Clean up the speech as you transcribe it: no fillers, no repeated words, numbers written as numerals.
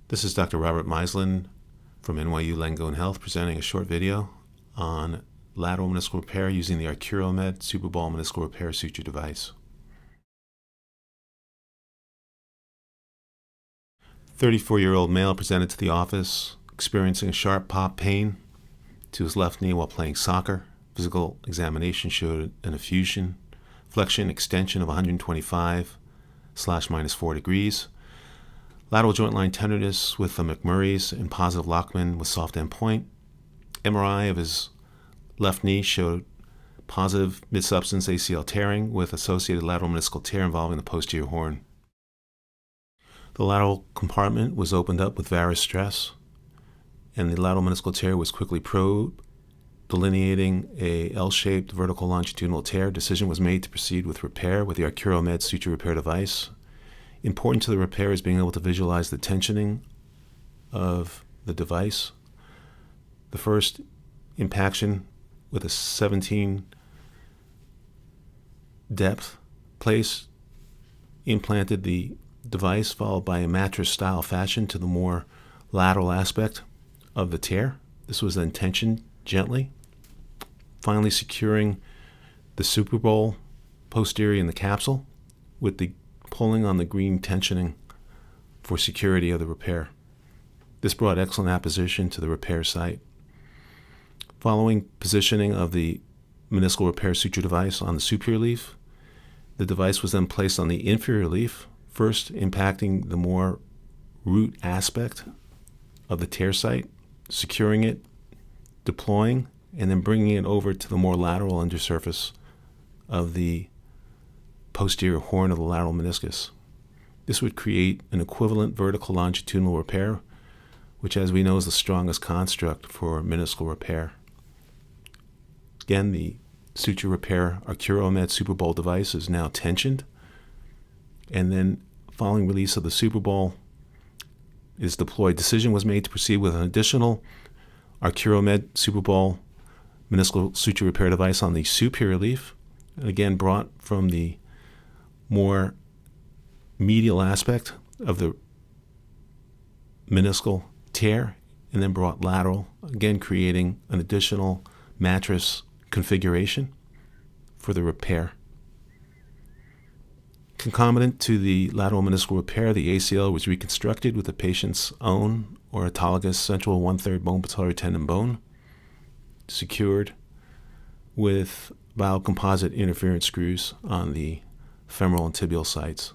This is Dr. Robert Meislin from NYU Langone Health presenting a short video on lateral meniscal repair using the Arcuro SuperBall meniscal repair suture device. 34-year-old male presented to the office experiencing a sharp pop pain to his left knee while playing soccer. Physical examination showed an effusion, flexion, extension of 125/-4 degrees. Lateral joint line tenderness with the McMurray's and positive Lockman with soft end point. MRI of his left knee showed positive mid-substance ACL tearing with associated lateral meniscal tear involving the posterior horn. The lateral compartment was opened up with varus stress, and the lateral meniscal tear was quickly probed, delineating a L-shaped vertical longitudinal tear. Decision was made to proceed with repair with the Arcuro suture repair device. Important to the repair is being able to visualize the tensioning of the device. The first impaction with a 17 depth place implanted the device, followed by a mattress style fashion to the more lateral aspect of the tear. This was then tensioned gently, finally securing the SuperBall posterior in the capsule with the pulling on the green tensioning for security of the repair. This brought excellent apposition to the repair site. Following positioning of the meniscal repair suture device on the superior leaf, the device was then placed on the inferior leaf, first impacting the more root aspect of the tear site, securing it, deploying, and then bringing it over to the more lateral undersurface of the posterior horn of the lateral meniscus. This would create an equivalent vertical longitudinal repair, which, as we know, is the strongest construct for meniscal repair. Again, the suture repair Arcuro SuperBall device is now tensioned, and then following release of the SuperBall is deployed. Decision was made to proceed with an additional Arcuro SuperBall meniscal suture repair device on the superior leaf, again brought from the more medial aspect of the meniscal tear and then brought lateral, again creating an additional mattress configuration for the repair. Concomitant to the lateral meniscal repair, the ACL was reconstructed with the patient's own or autologous central 1/3 bone patellar tendon bone, secured with biocomposite interference screws on the femoral and tibial sites.